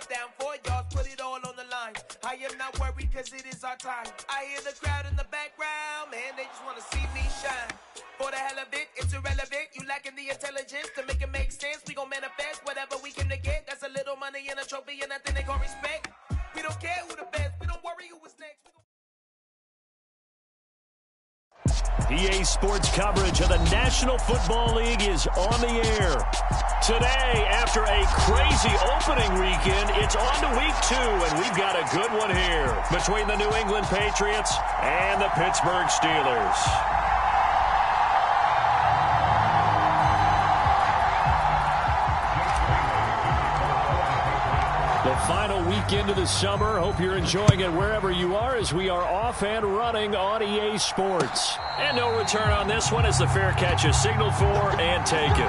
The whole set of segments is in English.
score, down 4 yards, put it all on the line. I am not worried because it is our time. I hear the crowd in the background, man, they just want to see me shine. For the hell of it, it's irrelevant. You lacking the intelligence to make it make sense. We gon' manifest whatever we came to get. That's a little money and a trophy and nothing they gon' respect. We don't care who the best, we don't worry who is next. EA Sports coverage of the National Football League is on the air. Today, after a crazy opening weekend, it's on to week 2, and we've got a good one here between the New England Patriots and the Pittsburgh Steelers. The final weekend of the summer. Hope you're enjoying it wherever you are as we are off and running on EA Sports. And no return on this one as the fair catch is signaled for and taken.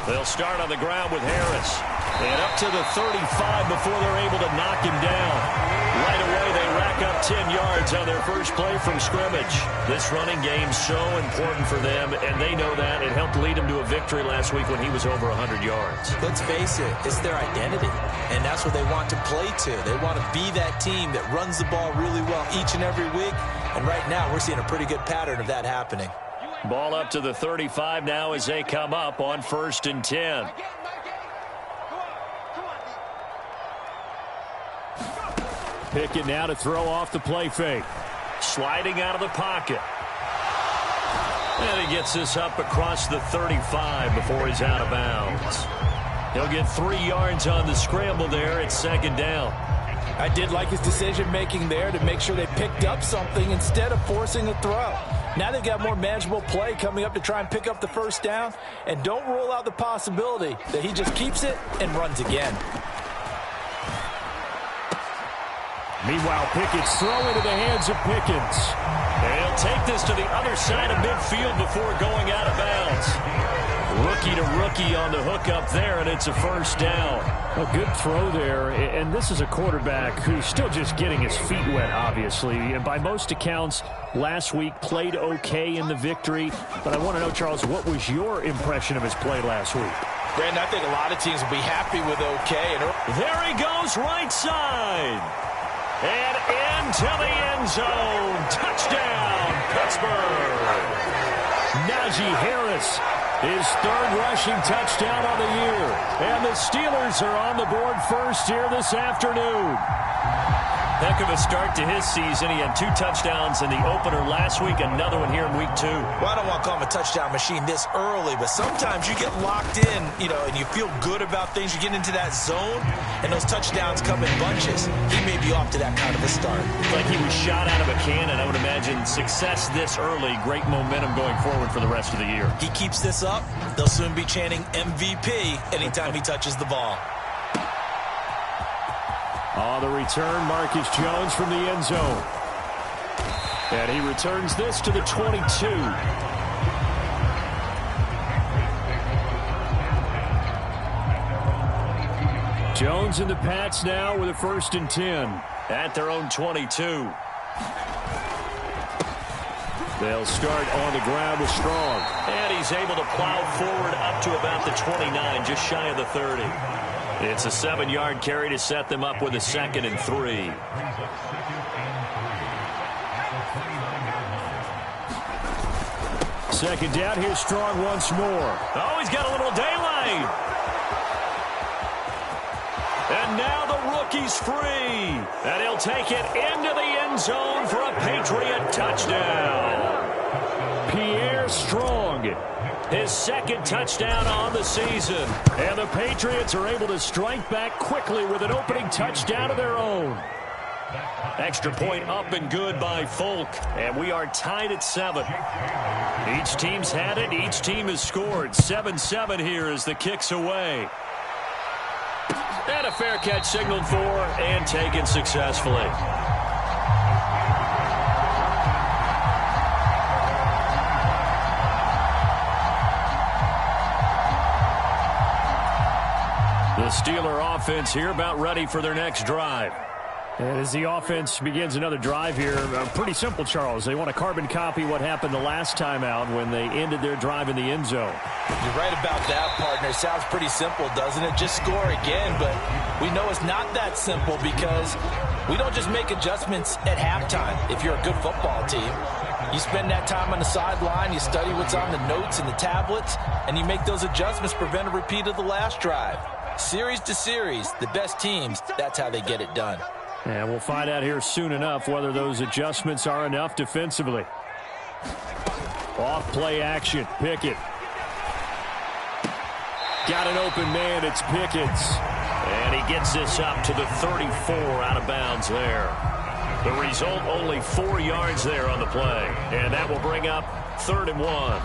They'll start on the ground with Harris. And up to the 35 before they're able to knock him down. Right away, they rack up 10 yards on their first play from scrimmage. This running game's so important for them, and they know that. It helped lead them to a victory last week when he was over 100 yards. Let's face it, it's their identity, and that's what they want to play to. They want to be that team that runs the ball really well each and every week, and right now we're seeing a pretty good pattern of that happening. Ball up to the 35 now as they come up on 1st and 10. Pickett now to throw off the play fake. Sliding out of the pocket. And he gets this up across the 35 before he's out of bounds. He'll get 3 yards on the scramble there. It's 2nd down. I did like his decision-making there to make sure they picked up something instead of forcing a throw. Now they've got more manageable play coming up to try and pick up the 1st down. And don't rule out the possibility that he just keeps it and runs again. Meanwhile, Pickett's throw into the hands of Pickens. And he'll take this to the other side of midfield before going out of bounds. Rookie to rookie on the hook up there, and it's a 1st down. A good throw there, and this is a quarterback who's still just getting his feet wet, obviously. And by most accounts, last week played okay in the victory. But I want to know, Charles, what was your impression of his play last week? Brandon, I think a lot of teams will be happy with okay. There he goes, right side. And into the end zone. Touchdown, Pittsburgh. Najee Harris, his 3rd rushing touchdown on the year. And the Steelers are on the board first here this afternoon. Heck of a start to his season. He had 2 touchdowns in the opener last week, another one here in week 2. Well, I don't want to call him a touchdown machine this early, but sometimes you get locked in, and you feel good about things. You get into that zone, and those touchdowns come in bunches. He may be off to that kind of a start. Like he was shot out of a cannon. I would imagine success this early, great momentum going forward for the rest of the year. He keeps this up, they'll soon be chanting MVP anytime he touches the ball. On the return, Marcus Jones from the end zone. And he returns this to the 22. Jones and the Pats now with a 1st and 10. At their own 22. They'll start on the ground with Strong. And he's able to plow forward up to about the 29, just shy of the 30. It's a 7-yard carry to set them up with a 2nd and 3. Second down, here's Strong once more. Oh, he's got a little daylight. And now the rookie's free. And he'll take it into the end zone for a Patriot touchdown. Pierre Strong, his 2nd touchdown on the season. And the Patriots are able to strike back quickly with an opening touchdown of their own. Extra point up and good by Folk. And we are tied at 7. Each team's had it. Each team has scored. 7-7 here as the kick's away. And a fair catch signaled for and taken successfully. Steeler offense here about ready for their next drive. And as the offense begins another drive here, pretty simple, Charles. They want to carbon copy what happened the last time out when they ended their drive in the end zone. You're right about that, partner. Sounds pretty simple, doesn't it? Just score again, but we know it's not that simple because we don't just make adjustments at halftime if you're a good football team. You spend that time on the sideline, you study what's on the notes and the tablets, and you make those adjustments to prevent a repeat of the last drive. Series to series, the best teams, that's how they get it done. And we'll find out here soon enough whether those adjustments are enough defensively. Off play action, Pickett. Got an open man, it's Pickett. And he gets this up to the 34 out of bounds there. The result, only 4 yards there on the play. And that will bring up 3rd and 1.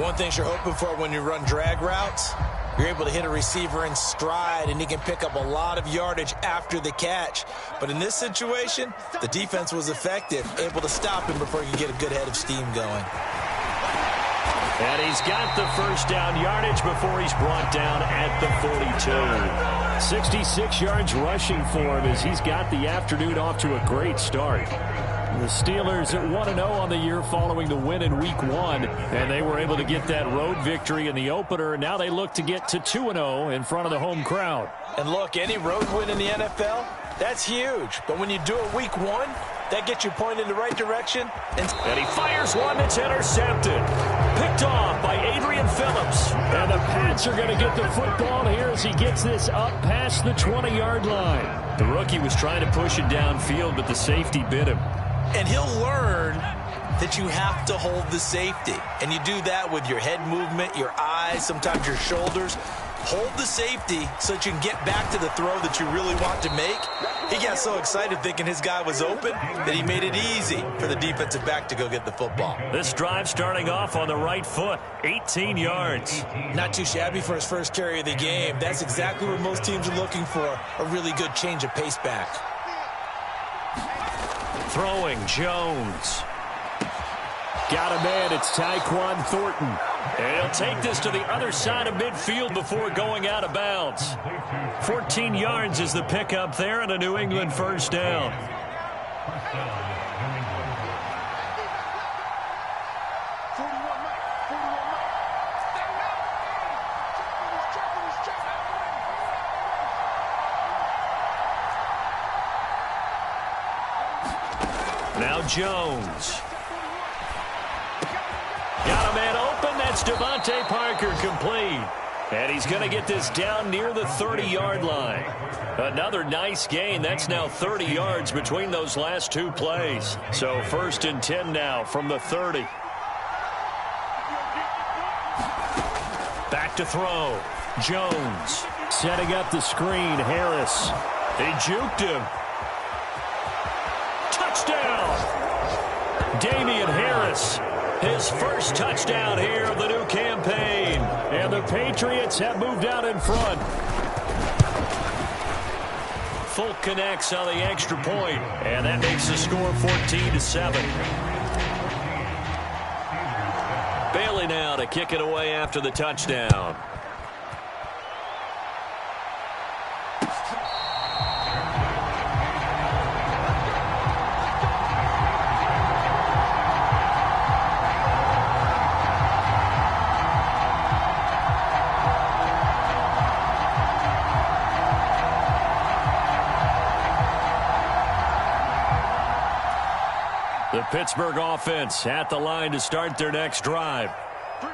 One thing you're hoping for when you run drag routes, you're able to hit a receiver in stride, and he can pick up a lot of yardage after the catch. But in this situation, the defense was effective, able to stop him before he could get a good head of steam going. And he's got the first down yardage before he's brought down at the 42. 66 yards rushing for him as he's got the afternoon off to a great start. The Steelers at 1-0 on the year following the win in Week 1, and they were able to get that road victory in the opener. Now they look to get to 2-0 in front of the home crowd. And look, any road win in the NFL, that's huge. But when you do it Week 1, that gets you pointed in the right direction. And he fires one that's intercepted. Picked off by Adrian Phillips. And the Pats are going to get the football here as he gets this up past the 20-yard line. The rookie was trying to push it downfield, but the safety bit him. And he'll learn that you have to hold the safety. And you do that with your head movement, your eyes, sometimes your shoulders. Hold the safety so that you can get back to the throw that you really want to make. He got so excited thinking his guy was open that he made it easy for the defensive back to go get the football. This drive starting off on the right foot, 18 yards. Not too shabby for his first carry of the game. That's exactly what most teams are looking for, a really good change of pace back. Throwing, Jones. Got a man, it's Tyquan Thornton. And he'll take this to the other side of midfield before going out of bounds. 14 yards is the pickup there and a New England first down. Now Jones. Got a man open. That's Devontae Parker complete. And he's going to get this down near the 30-yard line. Another nice gain. That's now 30 yards between those last two plays. So 1st and 10 now from the 30. Back to throw. Jones. Setting up the screen, Harris. They juked him. Touchdown! Damian Harris. His first touchdown here of the new campaign. And the Patriots have moved out in front. Folk connects on the extra point, and that makes the score 14-7. Bailey now to kick it away after the touchdown. The Pittsburgh offense at the line to start their next drive.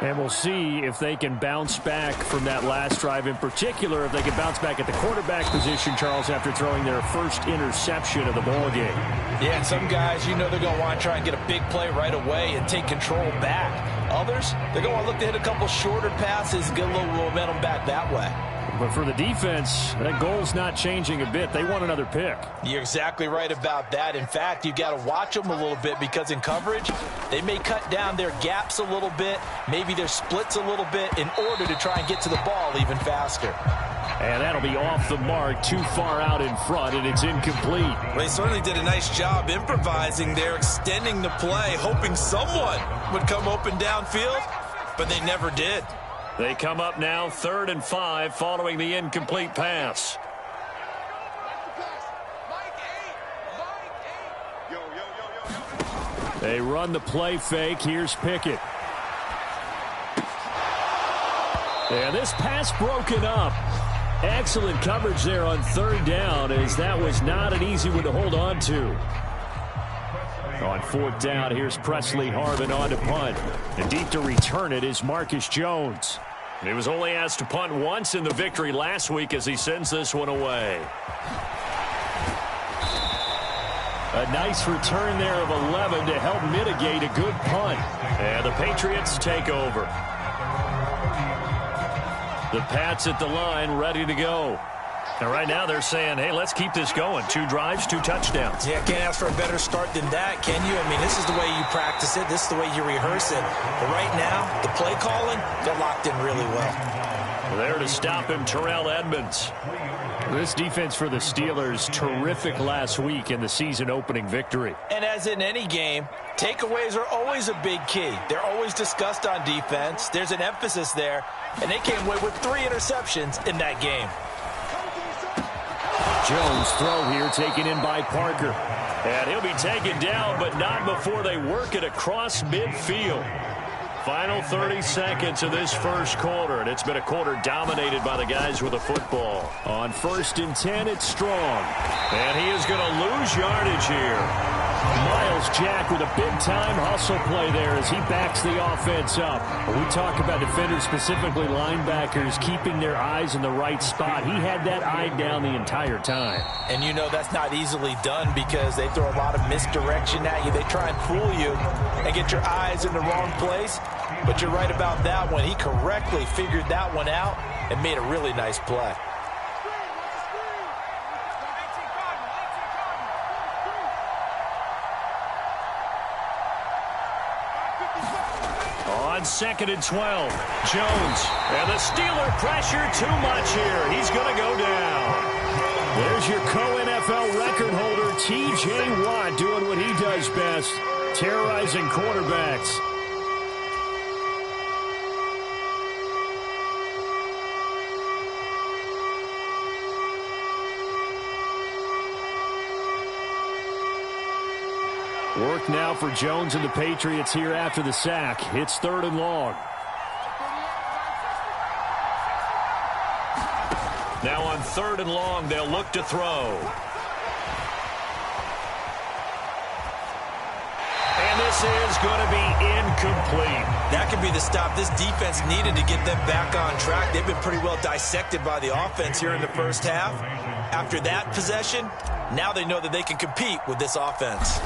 And we'll see if they can bounce back from that last drive, in particular if they can bounce back at the quarterback position, Charles, after throwing their first interception of the ballgame. Yeah, and some guys, you know they're going to want to try and get a big play right away and take control back. Others, they're going to want to look to hit a couple shorter passes and get a little momentum back that way. But for the defense, that goal's not changing a bit. They want another pick. You're exactly right about that. In fact, you've got to watch them a little bit because in coverage, they may cut down their gaps a little bit, maybe their splits a little bit in order to try and get to the ball even faster. And that'll be off the mark, too far out in front, and it's incomplete. Well, they certainly did a nice job improvising there, extending the play, hoping someone would come open downfield, but they never did. They come up now 3rd and 5 following the incomplete pass. They run the play fake. Here's Pickett. And this pass broken up. Excellent coverage there on 3rd down, as that was not an easy one to hold on to. On 4th down, here's Presley Harvin on to punt. And deep to return it is Marcus Jones. He was only asked to punt once in the victory last week as he sends this one away. A nice return there of 11 to help mitigate a good punt. And the Patriots take over. The Pats at the line, ready to go. And right now they're saying, hey, let's keep this going. 2 drives, 2 touchdowns. Yeah, can't ask for a better start than that, can you? I mean, this is the way you practice it. This is the way you rehearse it. But right now, the play calling, they're locked in really well. There to stop him, Terrell Edmunds. This defense for the Steelers, terrific last week in the season-opening victory. And as in any game, takeaways are always a big key. They're always discussed on defense. There's an emphasis there, and they came away with 3 interceptions in that game. Jones throw here taken in by Parker. And he'll be taken down, but not before they work it across midfield. Final 30 seconds of this first quarter, and it's been a quarter dominated by the guys with the football. On 1st and 10, it's Strong. And he is going to lose yardage here. Miles Jack with a big-time hustle play there as he backs the offense up. When we talk about defenders, specifically linebackers, keeping their eyes in the right spot, he had that eye down the entire time. And you know that's not easily done because they throw a lot of misdirection at you. They try and fool you and get your eyes in the wrong place. But you're right about that one. He correctly figured that one out and made a really nice play. On 2nd and 12, Jones. And the Steeler pressure too much here. He's going to go down. There's your co-NFL record holder, T.J. Watt, doing what he does best, terrorizing quarterbacks. Work now for Jones and the Patriots here after the sack. It's 3rd and long. Now on 3rd and long, they'll look to throw. And this is going to be incomplete. That could be the stop this defense needed to get them back on track. They've been pretty well dissected by the offense here in the first half. After that possession, now they know that they can compete with this offense.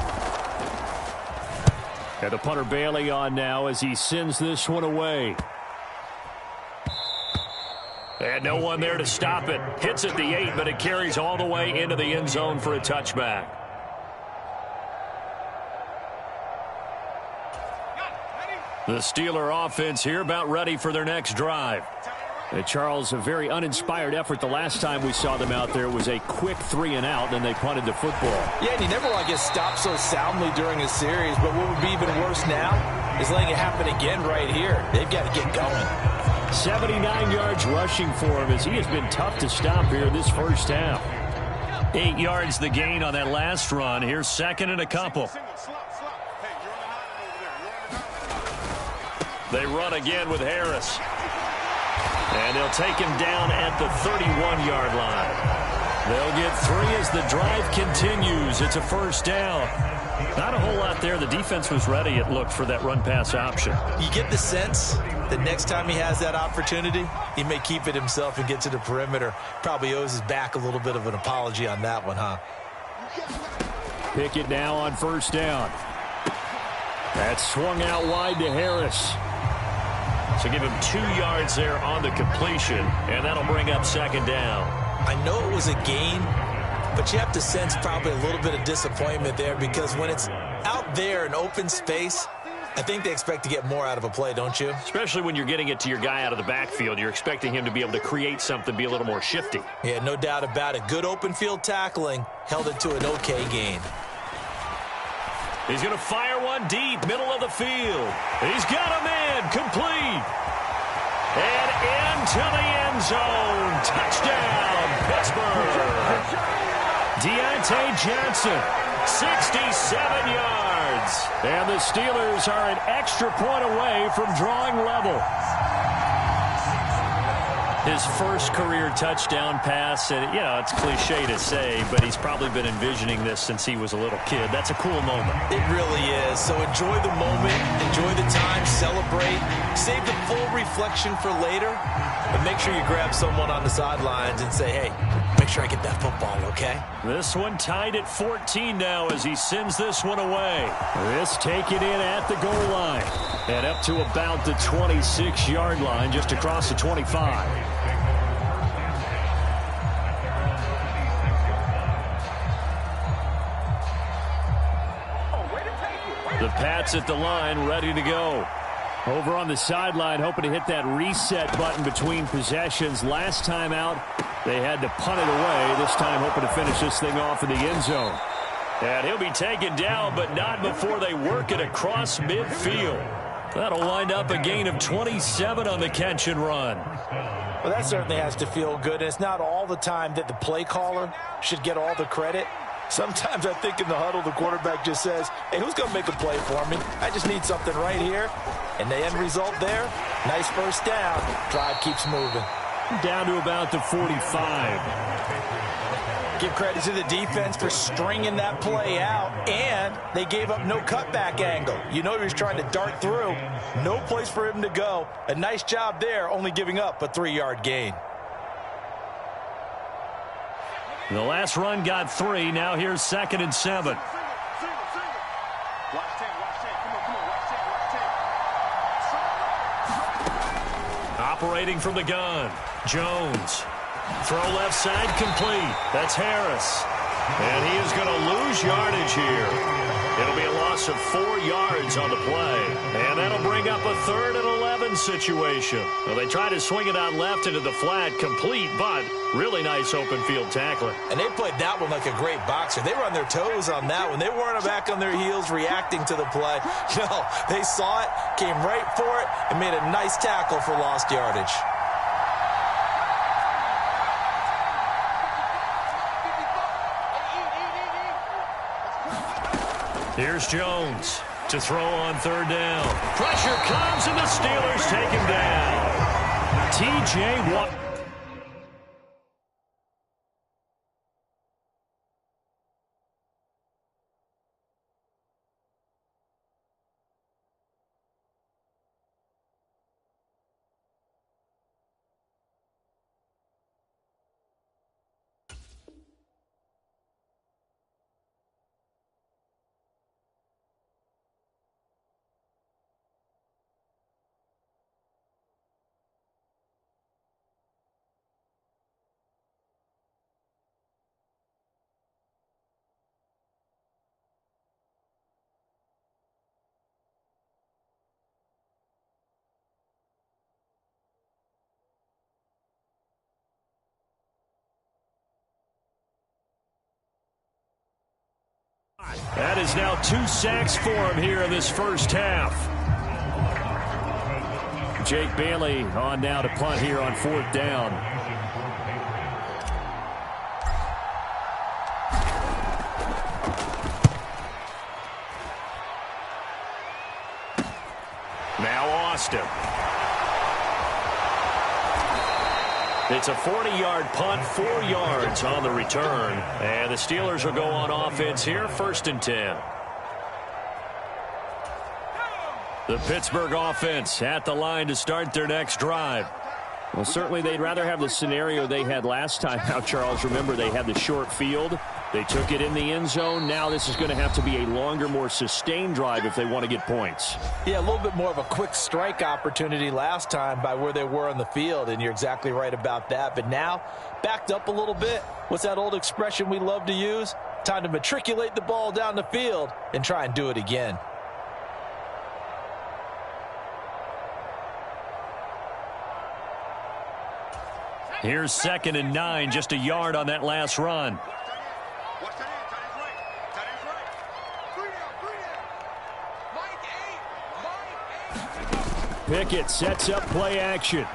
And the punter Bailey on now as he sends this one away. And no one there to stop it. Hits at the 8, but it carries all the way into the end zone for a touchback. The Steeler offense here about ready for their next drive. And Charles, a very uninspired effort the last time we saw them out there was a quick 3-and-out, and they punted the football. Yeah, and you never want to get stopped so soundly during a series, but what would be even worse now is letting it happen again right here. They've got to get going. 79 yards rushing for him as he has been tough to stop here this first half. 8 yards the gain on that last run. Here's 2nd and a couple. They run again with Harris. And they'll take him down at the 31-yard line. They'll get 3 as the drive continues. It's a first down. Not a whole lot there. The defense was ready, it looked, for that run-pass option. You get the sense that next time he has that opportunity, he may keep it himself and get to the perimeter. Probably owes his back a little bit of an apology on that one, huh? Pickett now on 1st down. That's swung out wide to Harris. So give him 2 yards there on the completion, and that'll bring up 2nd down. I know it was a gain, but you have to sense probably a little bit of disappointment there because when it's out there in open space, I think they expect to get more out of a play, don't you? Especially when you're getting it to your guy out of the backfield. You're expecting him to be able to create something, be a little more shifty. Yeah, no doubt about it. Good open field tackling held it to an okay gain. He's going to fire one deep, middle of the field. He's got a man, complete. And into the end zone. Touchdown, Pittsburgh. Deontay Johnson, 67 yards. And the Steelers are an extra point away from drawing level. His first career touchdown pass, and it's cliche to say, but he's probably been envisioning this since he was a little kid. That's a cool moment. It really is. So enjoy the moment, enjoy the time, celebrate, save the full reflection for later, but make sure you grab someone on the sidelines and say, hey, make sure I get that football, okay? This one tied at 14 now as he sends this one away. This taken in at the goal line and up to about the 26-yard line, just across the 25. The Pats at the line, ready to go. Over on the sideline, hoping to hit that reset button between possessions. Last time out, they had to punt it away. This time, hoping to finish this thing off in the end zone. And he'll be taken down, but not before they work it across midfield. That'll wind up a gain of 27 on the catch and run. Well, that certainly has to feel good. And it's not all the time that the play caller should get all the credit. Sometimes I think in the huddle, the quarterback just says, hey, who's going to make a play for me? I just need something right here. And the end result there, nice first down. Drive keeps moving. Down to about the 45. Give credit to the defense for stringing that play out. And they gave up no cutback angle. You know he was trying to dart through. No place for him to go. A nice job there, only giving up a 3-yard gain. The last run got 3. Now here's 2nd and 7. Operating from the gun. Jones. Throw left side complete. That's Harris. And he is going to lose yardage here. It'll be a loss of 4 yards on the play. And that'll bring up a 3rd and 11 situation. Well, they try to swing it out left into the flat, complete, but really nice open field tackling. And they played that one like a great boxer. They were on their toes on that one. They weren't back on their heels reacting to the play. No, they saw it, came right for it, and made a nice tackle for lost yardage. Here's Jones to throw on 3rd down. Pressure comes, and the Steelers take him down. T.J. Watt. That is now 2 sacks for him here in this first half. Jake Bailey on now to punt here on 4th down. Now Austin. It's a 40-yard punt, 4 yards on the return. And the Steelers will go on offense here, 1st and 10. The Pittsburgh offense at the line to start their next drive. Well, certainly they'd rather have the scenario they had last time out, Charles. Remember, they had the short field. They took it in the end zone. Now this is going to have to be a longer, more sustained drive if they want to get points. Yeah, a little bit more of a quick strike opportunity last time by where they were on the field, and you're exactly right about that. But now, backed up a little bit. What's that old expression we love to use? Time to matriculate the ball down the field and try and do it again. Here's 2nd and 9, just a yard on that last run. Pickett sets up play action.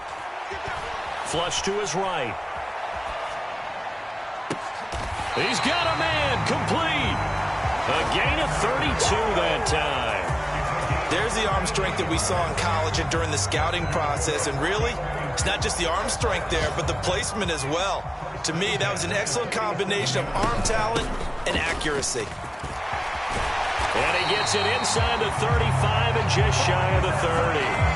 Flush to his right. He's got a man, complete. A gain of 32 that time. There's the arm strength that we saw in college and during the scouting process. And really, it's not just the arm strength there, but the placement as well. To me, that was an excellent combination of arm talent and accuracy. And he gets it inside the 35 and just shy of the 30.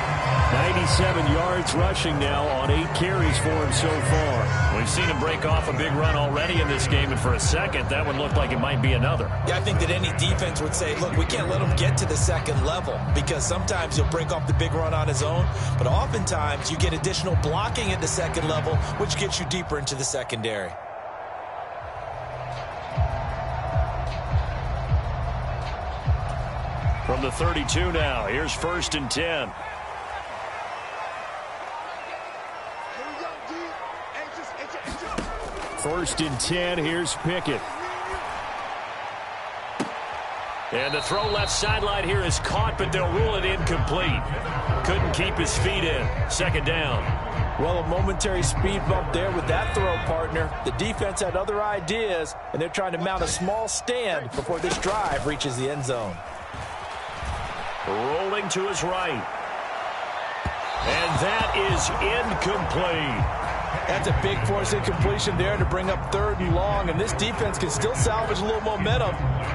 97 yards rushing now on 8 carries for him so far. We've seen him break off a big run already in this game, and for a second, that one looked like it might be another. Yeah, I think that any defense would say, look, we can't let him get to the second level, because sometimes he'll break off the big run on his own, but oftentimes you get additional blocking at the second level, which gets you deeper into the secondary. From the 32 now, here's 1st and 10. First and 10, here's Pickett. And the throw left sideline here is caught, but they'll rule it incomplete. Couldn't keep his feet in. 2nd down. Well, a momentary speed bump there with that throw, partner. The defense had other ideas, and they're trying to mount a small stand before this drive reaches the end zone. Rolling to his right. And that is incomplete. That's a big force incompletion there to bring up 3rd and long, and this defense can still salvage a little momentum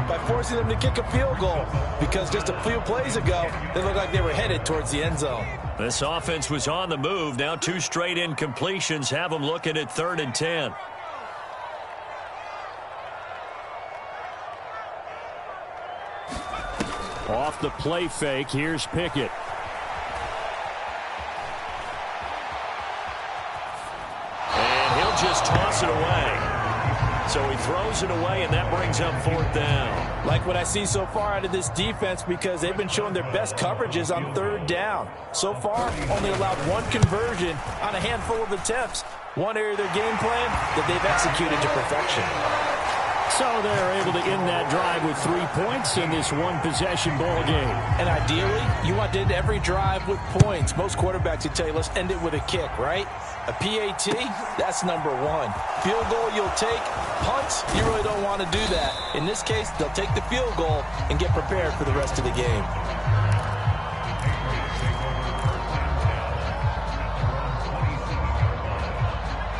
by forcing them to kick a field goal, because just a few plays ago, they looked like they were headed towards the end zone. This offense was on the move. Now 2 straight incompletions have them looking at 3rd and 10. Off the play fake, here's Pickett. Just toss it away. So he throws it away, and that brings up 4th down. Like what I see so far out of this defense, because they've been showing their best coverages on 3rd down. So far, only allowed 1 conversion on a handful of attempts. One area of their game plan that they've executed to perfection. So they're able to end that drive with 3 points in this one-possession ball game. And ideally, you want to end every drive with points. Most quarterbacks would tell you, let's end it with a kick, right? A PAT, that's number 1. Field goal you'll take. Punts, you really don't want to do that. In this case, they'll take the field goal and get prepared for the rest of the game.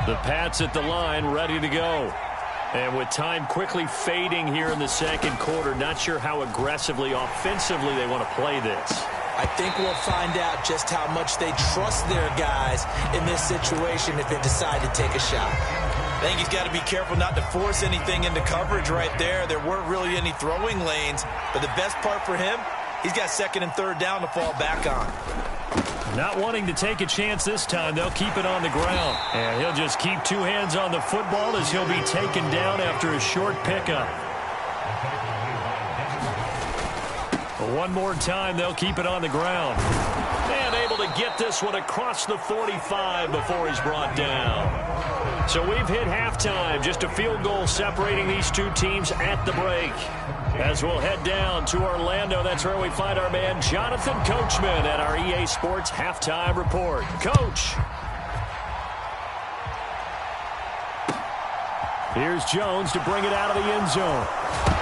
The Pats at the line, ready to go. And with time quickly fading here in the 2nd quarter, not sure how aggressively, offensively they want to play this. I think we'll find out just how much they trust their guys in this situation if they decide to take a shot. I think he's got to be careful not to force anything into coverage right there. There weren't really any throwing lanes, but the best part for him, he's got 2nd and 3rd down to fall back on. Not wanting to take a chance this time, they'll keep it on the ground. And he'll just keep 2 hands on the football as he'll be taken down after a short pickup. One more time, they'll keep it on the ground. And able to get this one across the 45 before he's brought down. So we've hit halftime. Just a field goal separating these 2 teams at the break. As we'll head down to Orlando, that's where we find our man Jonathan Coachman at our EA Sports Halftime Report. Coach. Here's Jones to bring it out of the end zone.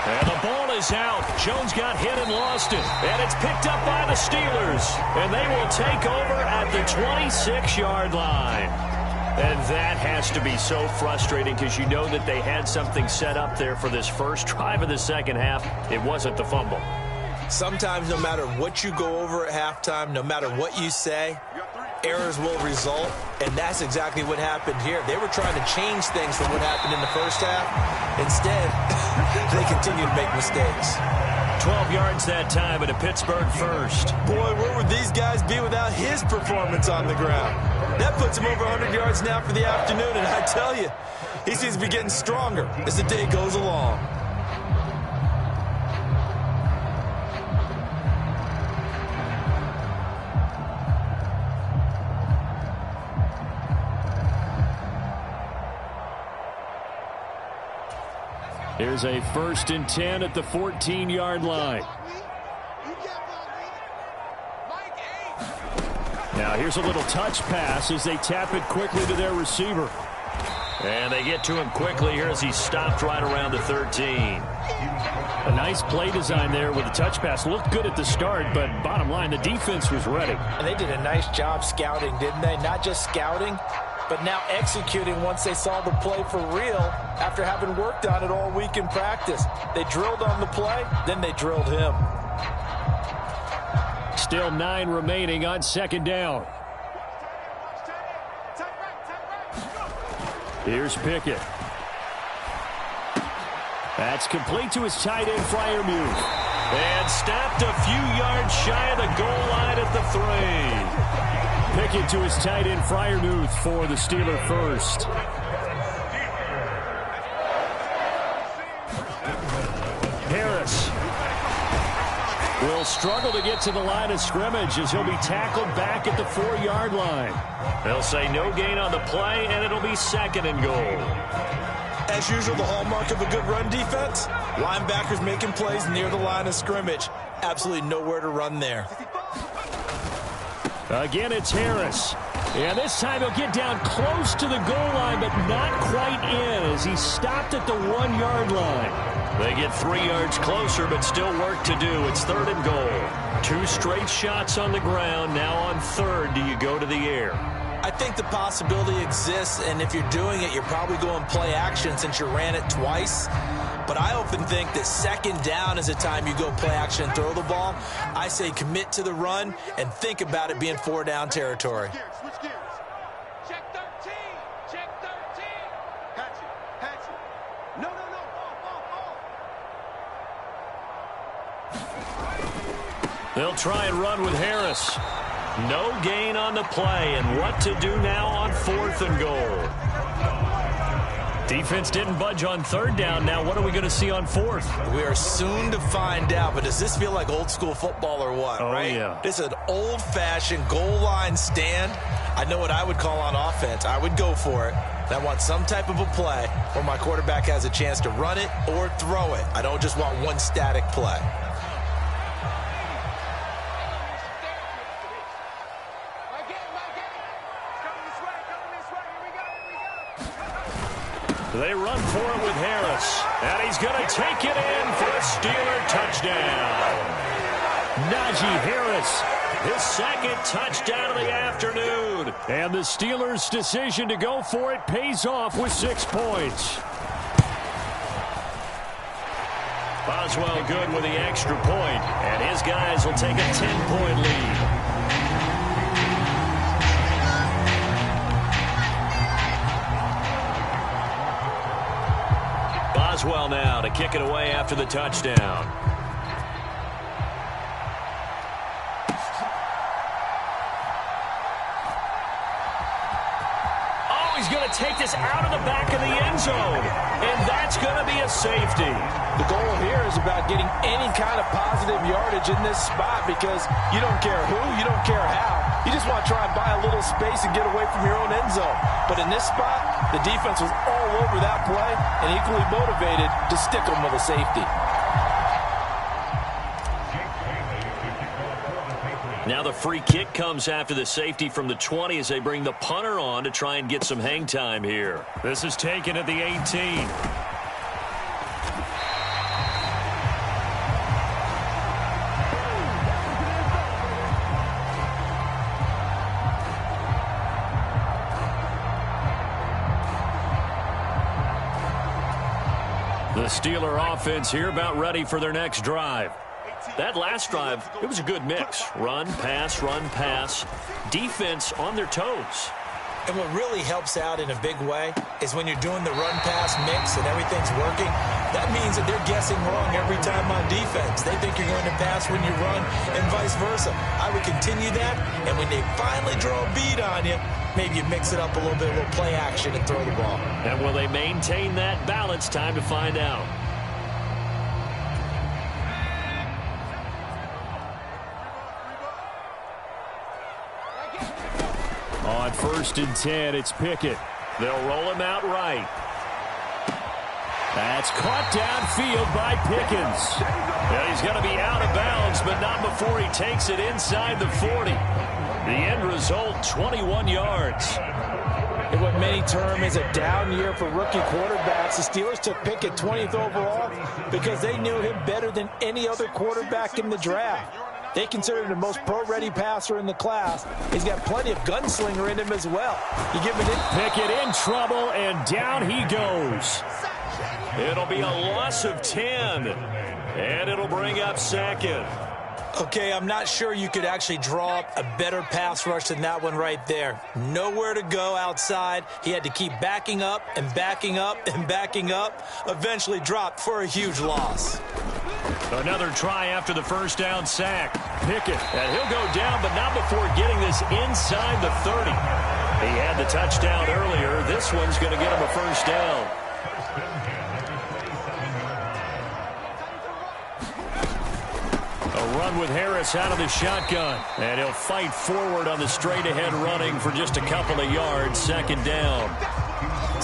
And the ball is out. Jones got hit and lost it. And it's picked up by the Steelers. And they will take over at the 26-yard line. And that has to be so frustrating because you know that they had something set up there for this first drive of the 2nd half. It wasn't the fumble. Sometimes no matter what you go over at halftime, no matter what you say, errors will result, and that's exactly what happened here. They were trying to change things from what happened in the first half. Instead, they continue to make mistakes. 12 yards that time and a Pittsburgh first. Boy, where would these guys be without his performance on the ground? That puts him over 100 yards now for the afternoon, and I tell you, he seems to be getting stronger as the day goes along. Here's a 1st and 10 at the 14-yard line. Now here's a little touch pass as they tap it quickly to their receiver. And they get to him quickly here as he's stopped right around the 13. A nice play design there with the touch pass. Looked good at the start, but bottom line, the defense was ready. And they did a nice job scouting, didn't they? Not just scouting, but now executing once they saw the play for real after having worked on it all week in practice. They drilled on the play, then they drilled him. Still 9 remaining on second down. Here's Pickett. That's complete to his tight end, Freiermuth. And stopped a few yards shy of the goal line at the 3. Pickett to his tight end, Freiermuth for the Steeler first. Harris will struggle to get to the line of scrimmage as he'll be tackled back at the 4-yard line. They'll say no gain on the play, and it'll be second and goal. As usual, the hallmark of a good run defense, linebackers making plays near the line of scrimmage. Absolutely nowhere to run there. Again, it's Harris. And this time he'll get down close to the goal line, but not quite in as he stopped at the 1-yard line. They get 3 yards closer, but still work to do. It's third and goal. 2 straight shots on the ground. Now on third, do you go to the air? I think the possibility exists, and if you're doing it, you're probably going play action since you ran it twice. But I often think that second down is a time you go play action and throw the ball. I say commit to the run and think about it being 4-down territory. Switch gears. Check 13. Check 13. Hatch it. No. Ball. They'll try and run with Harris. No gain on the play, and what to do now on 4th and goal. Defense didn't budge on third down. Now what are we going to see on 4th? We are soon to find out, but does this feel like old school football or what, right? Yeah. This is an old-fashioned goal line stand. I know what I would call on offense. I would go for it. I want some type of a play where my quarterback has a chance to run it or throw it. I don't just want one static play. They run for it with Harris. And he's going to take it in for a Steeler touchdown. Najee Harris, his second touchdown of the afternoon. And the Steelers' decision to go for it pays off with 6 points. Boswell good with the extra point. And his guys will take a 10-point lead. Boswell now to kick it away after the touchdown. Oh, he's going to take this out of the back of the end zone. And that's going to be a safety. The goal here is about getting any kind of positive yardage in this spot because you don't care who, you don't care how. You just want to try and buy a little space and get away from your own end zone. But in this spot, the defense was all over that play and equally motivated to stick them with a safety. Now the free kick comes after the safety from the 20 as they bring the punter on to try and get some hang time here. This is taken at the 18. The Steeler offense here about ready for their next drive. That last drive, it was a good mix. Run, pass, defense on their toes. And what really helps out in a big way is when you're doing the run-pass mix and everything's working, that means that they're guessing wrong every time on defense. They think you're going to pass when you run and vice versa. I would continue that, and when they finally draw a bead on you, maybe you mix it up a little bit, a little play action and throw the ball. And will they maintain that balance? Time to find out. On 1st and 10, it's Pickett. They'll roll him out right. That's caught downfield by Pickens. Well, he's going to be out of bounds, but not before he takes it inside the 40. The end result, 21 yards. In what many term is a down year for rookie quarterbacks, the Steelers took Pickett 20th overall because they knew him better than any other quarterback in the draft. They considered him the most pro-ready passer in the class. He's got plenty of gunslinger in him as well. You give him Pickett in trouble, and down he goes. It'll be a loss of 10, and it'll bring up second. Okay, I'm not sure you could actually draw up a better pass rush than that one right there. Nowhere to go outside. He had to keep backing up and backing up and backing up. Eventually dropped for a huge loss. Another try after the first down sack. Pickett, and he'll go down, but not before getting this inside the 30. He had the touchdown earlier. This one's going to get him a first down. A run with Harris out of the shotgun. And he'll fight forward on the straight-ahead running for just a couple of yards. Second down.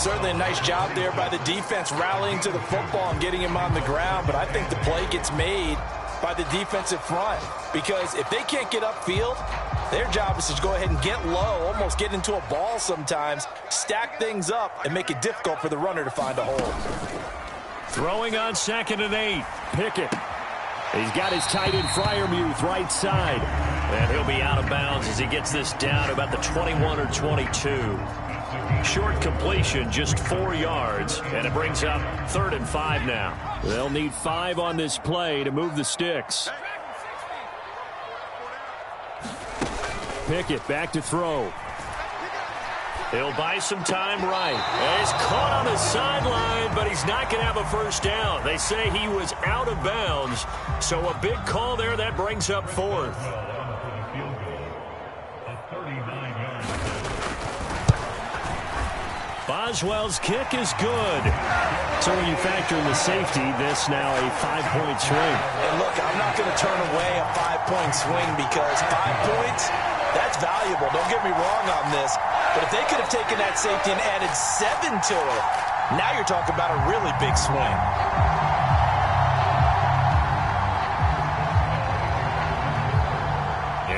certainly a nice job there by the defense rallying to the football and getting him on the ground, but I think the play gets made by the defensive front because if they can't get upfield, their job is to go ahead and get low, almost get into a ball sometimes, stack things up, and make it difficult for the runner to find a hole. Throwing on 2nd and 8. Pickett. He's got his tight end Freiermuth right side. And he'll be out of bounds as he gets this down to about the 21 or 22. Short completion, just 4 yards. And it brings up 3rd and 5 now. They'll need 5 on this play to move the sticks. Pickett back to throw. He'll buy some time right. And he's caught on the sideline, but he's not going to have a first down. They say he was out of bounds. So a big call there. That brings up 4th. Boswell's kick is good. So when you factor in the safety, this now a 5-point swing. And look, I'm not going to turn away a 5-point swing because 5 points, that's valuable. Don't get me wrong on this. But if they could have taken that safety and added 7 to it, now you're talking about a really big swing.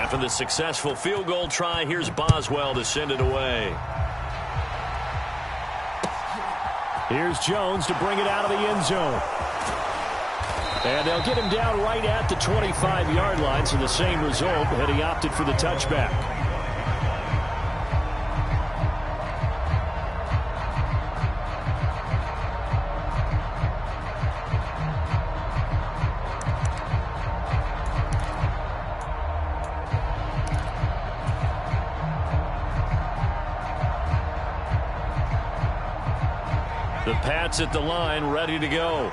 After the successful field goal try, here's Boswell to send it away. Here's Jones to bring it out of the end zone. And they'll get him down right at the 25-yard line, so the same result, had he opted for the touchback. The Pats at the line, ready to go.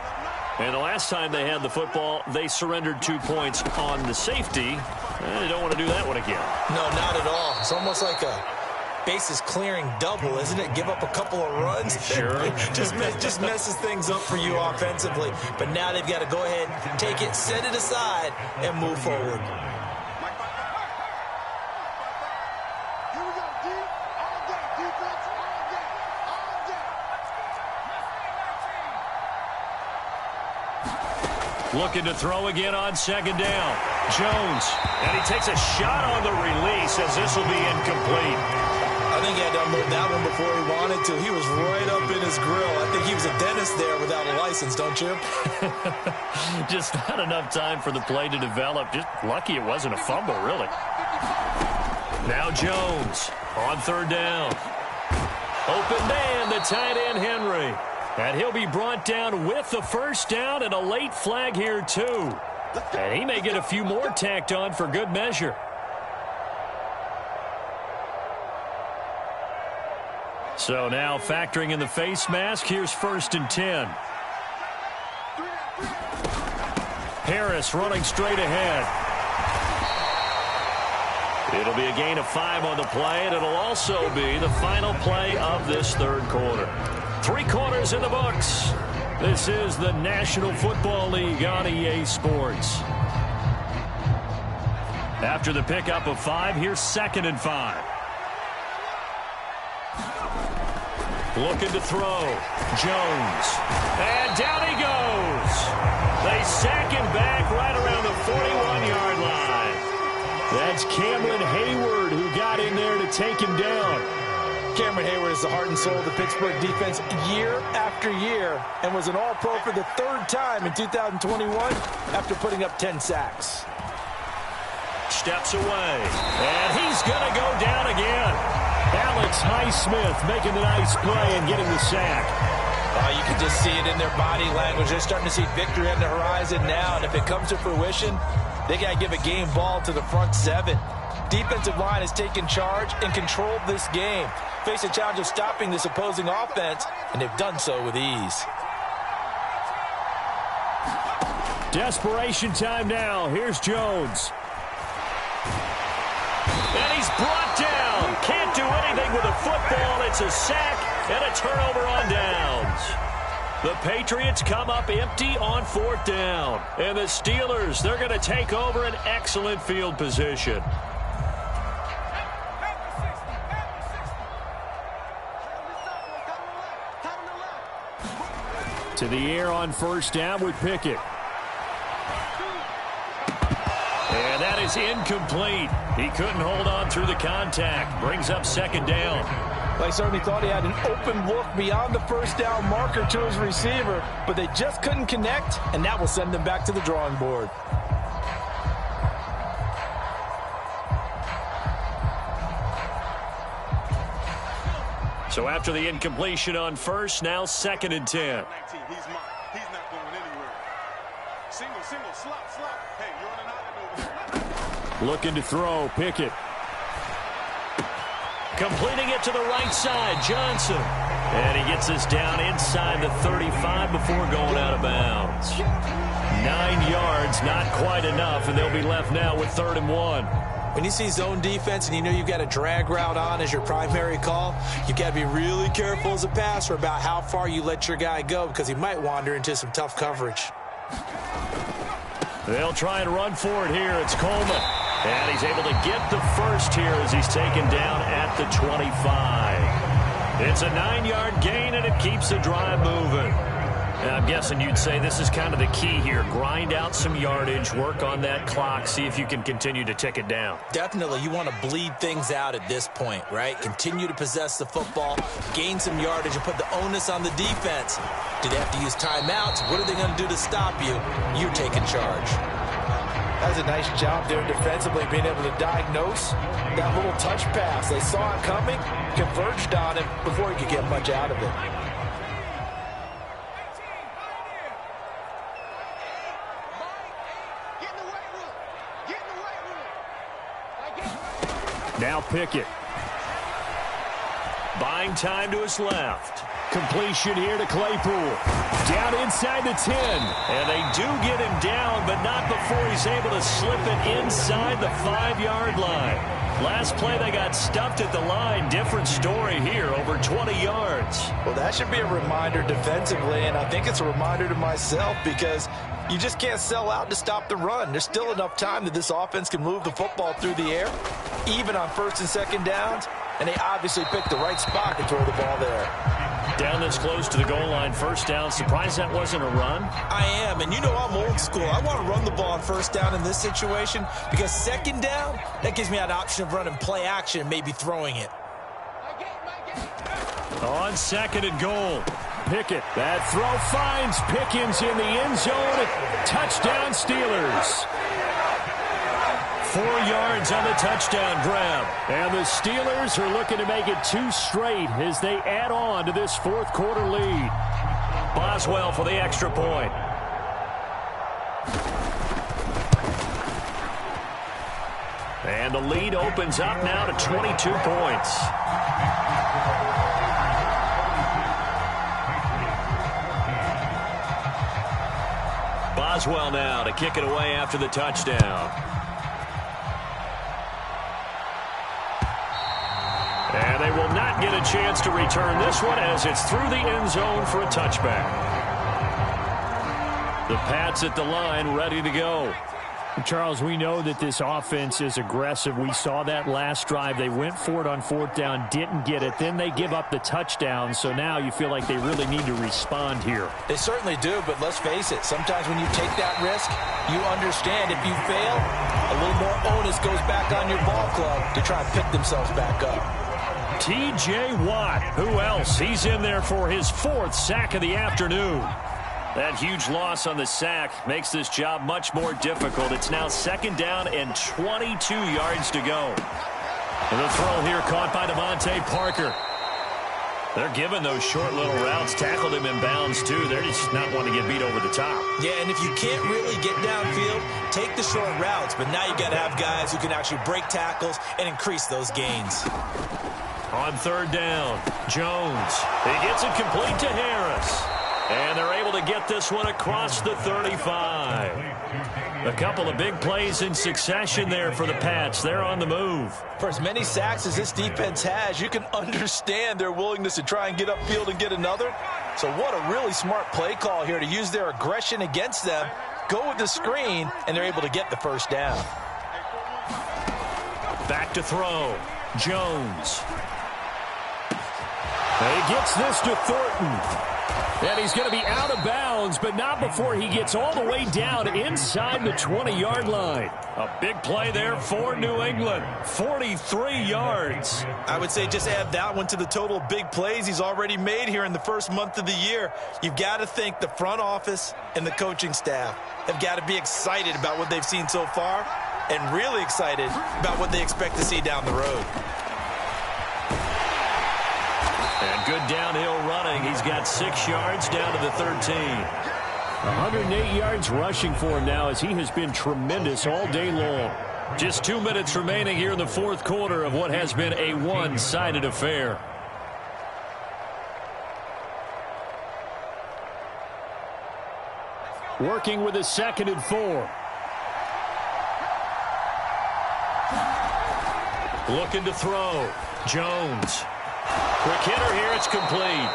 And the last time they had the football, they surrendered 2 points on the safety. They don't want to do that one again. No, not at all. It's almost like a bases clearing double, isn't it? Give up a couple of runs. Sure. just messes things up for you offensively. But now they've got to go ahead, take it, set it aside, and move forward. Looking to throw again on 2nd down. Jones. And he takes a shot on the release as this will be incomplete. I think he had to unload that one before he wanted to. He was right up in his grill. I think he was a dentist there without a license, don't you? Just not enough time for the play to develop. Just lucky it wasn't a fumble, really. Now Jones on 3rd down. Open man, the tight end Henry. And he'll be brought down with the first down and a late flag here, too. And he may get a few more tacked on for good measure. So now factoring in the face mask, here's 1st and 10. Harris running straight ahead. It'll be a gain of 5 on the play, and it'll also be the final play of this 3rd quarter. 3 quarters in the books. This is the National Football League on EA Sports. After the pickup of 5, here's 2nd and 5. Looking to throw. Jones. And down he goes. They sack him back right around the 41-yard line. That's Cameron Hayward who take him down. Cameron Hayward is the heart and soul of the Pittsburgh defense year after year and was an All-Pro for the third time in 2021 after putting up 10 sacks. Steps away, and he's going to go down again. Alex Highsmith making a nice play and getting the sack. Oh, you can just see it in their body language. They're starting to see victory on the horizon now, and if it comes to fruition, they got to give a game ball to the front seven. Defensive line has taken charge and controlled this game. Face a challenge of stopping this opposing offense, and they've done so with ease. Desperation time now. Here's Jones. And he's brought down. Can't do anything with a football. It's a sack and a turnover on downs. The Patriots come up empty on 4th down. And the Steelers, they're going to take over an excellent field position. To the air on 1st down with Pickett. And that is incomplete. He couldn't hold on through the contact. Brings up 2nd down. They certainly thought he had an open look beyond the 1st down marker to his receiver, but they just couldn't connect, and that will send them back to the drawing board. So after the incompletion on 1st, now 2nd and 10. He's mine. He's not going anywhere. Single, slot. Hey, you're on an island over here. Looking to throw, Pickett. Completing it to the right side, Johnson. And he gets this down inside the 35 before going out of bounds. 9 yards, not quite enough, and they'll be left now with 3rd and 1. When you see zone defense and you know you've got a drag route on as your primary call, you've got to be really careful as a passer about how far you let your guy go because he might wander into some tough coverage. They'll try and run for it here. It's Coleman. And he's able to get the first here as he's taken down at the 25. It's a 9-yard gain, and it keeps the drive moving. And I'm guessing you'd say this is kind of the key here. Grind out some yardage, work on that clock, see if you can continue to tick it down. Definitely, you want to bleed things out at this point, right? Continue to possess the football, gain some yardage, and put the onus on the defense. Do they have to use timeouts? What are they going to do to stop you? You're taking charge. That's a nice job there defensively, being able to diagnose that little touch pass. They saw it coming, converged on him before he could get much out of it. Now Pickett. Buying time to his left. Completion here to Claypool. Down inside the 10. And they do get him down, but not before he's able to slip it inside the 5-yard line. Last play, they got stuffed at the line. Different story here, over 20 yards. Well, that should be a reminder defensively, and I think it's a reminder to myself because you just can't sell out to stop the run. There's still enough time that this offense can move the football through the air, even on 1st and 2nd downs, and they obviously picked the right spot to throw the ball there. Down this close to the goal line, 1st down. Surprised that wasn't a run? I am, and you know I'm old school. I want to run the ball on 1st down in this situation because 2nd down, that gives me an option of running play action and maybe throwing it. On 2nd and goal. Pickett. That throw finds Pickens in the end zone. Touchdown Steelers. 4 yards on the touchdown grab. And the Steelers are looking to make it 2 straight as they add on to this 4th quarter lead. Boswell for the extra point. And the lead opens up now to 22 points. Boswell now to kick it away after the touchdown. And they will not get a chance to return this one as it's through the end zone for a touchback. The Pats at the line ready to go. Charles, we know that this offense is aggressive. We saw that last drive. They went for it on 4th down, didn't get it. Then they give up the touchdown. So now you feel like they really need to respond here. They certainly do, but let's face it. Sometimes when you take that risk, you understand if you fail, a little more onus goes back on your ball club to try and pick themselves back up. T.J. Watt, who else? He's in there for his 4th sack of the afternoon. That huge loss on the sack makes this job much more difficult. It's now 2nd down and 22 yards to go. And the throw here caught by Devontae Parker. They're giving those short little routes. Tackled him in bounds, too. They're just not wanting to get beat over the top. Yeah, and if you can't really get downfield, take the short routes. But now you got to have guys who can actually break tackles and increase those gains. On 3rd down, Jones. He gets it complete to Harris. And they're able to get this one across the 35. A couple of big plays in succession there for the Pats. They're on the move. For as many sacks as this defense has, you can understand their willingness to try and get upfield and get another. So what a really smart play call here to use their aggression against them. Go with the screen, and they're able to get the 1st down. Back to throw. Jones. He gets this to Thornton. And he's going to be out of bounds, but not before he gets all the way down inside the 20-yard line. A big play there for New England. 43 yards. I would say just add that one to the total of big plays he's already made here in the first month of the year. You've got to think the front office and the coaching staff have got to be excited about what they've seen so far and really excited about what they expect to see down the road. And good downhill running. He's got 6 yards down to the 13. 108 yards rushing for him now as he has been tremendous all day long. Just 2 minutes remaining here in the 4th quarter of what has been a one-sided affair. Working with a 2nd and 4. Looking to throw. Jones. Quick hitter here. It's complete.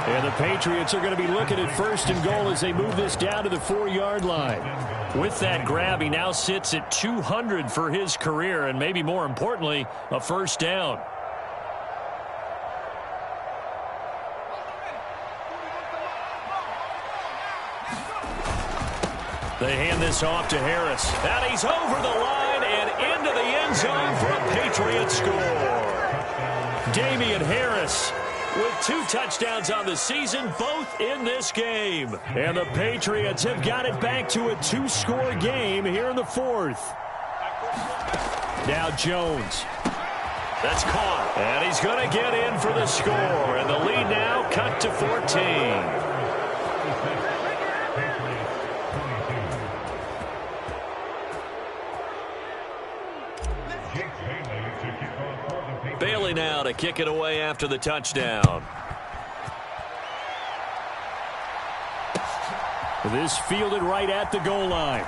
And the Patriots are going to be looking at 1st and goal as they move this down to the 4-yard line. With that grab, he now sits at 200 for his career, and maybe more importantly, a 1st down. They hand this off to Harris. And he's over the line and into the end zone for a Patriot score. Damian Harris with 2 touchdowns on the season, both in this game. And the Patriots have got it back to a 2-score game here in the 4th. Now Jones. That's caught. And he's going to get in for the score. And the lead now cut to 14. Bailey now to kick it away after the touchdown. This fielded right at the goal line.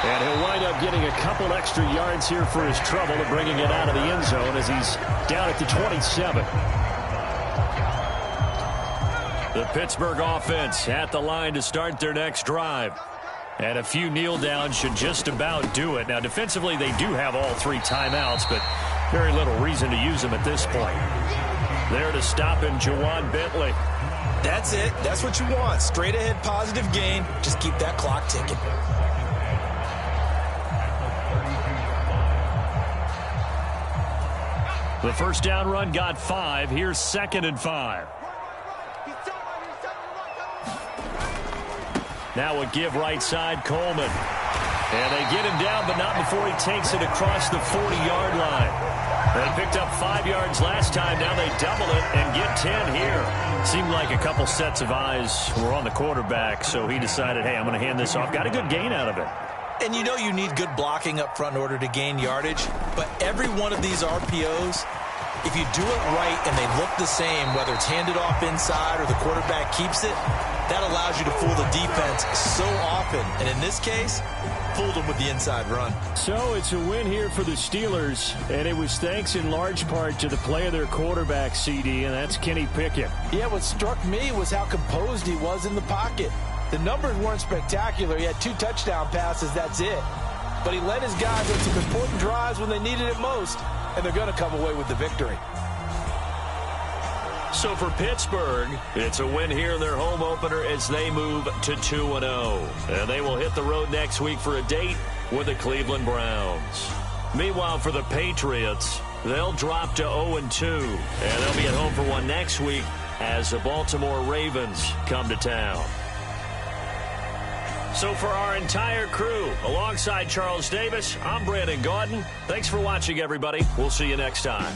And he'll wind up getting a couple extra yards here for his trouble and bringing it out of the end zone as he's down at the 27. The Pittsburgh offense at the line to start their next drive. And a few kneel downs should just about do it. Now, defensively, they do have all 3 timeouts, but very little reason to use them at this point. There to stop him, Juwan Bentley. That's it. That's what you want. Straight ahead positive gain. Just keep that clock ticking. The 1st down run got 5. Here's 2nd and 5. Now a give right side, Coleman. And they get him down, but not before he takes it across the 40-yard line. They picked up 5 yards last time. Now they double it and get 10 here. Seemed like a couple sets of eyes were on the quarterback, so he decided, hey, I'm going to hand this off. Got a good gain out of it. And you know you need good blocking up front in order to gain yardage, but every one of these RPOs, if you do it right and they look the same, whether it's handed off inside or the quarterback keeps it, that allows you to fool the defense so often. And in this case, fooled them with the inside run. So it's a win here for the Steelers, and it was thanks in large part to the play of their quarterback, CD, and that's Kenny Pickett. Yeah, what struck me was how composed he was in the pocket. The numbers weren't spectacular. He had 2 touchdown passes, that's it. But he led his guys on some important drives when they needed it most, and they're going to come away with the victory. So for Pittsburgh, it's a win here in their home opener as they move to 2-0. And they will hit the road next week for a date with the Cleveland Browns. Meanwhile, for the Patriots, they'll drop to 0-2. And they'll be at home for one next week as the Baltimore Ravens come to town. So for our entire crew, alongside Charles Davis, I'm Brandon Gaudin. Thanks for watching, everybody. We'll see you next time.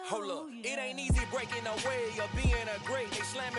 Hold up, it ain't easy breaking away or being a great. They slamming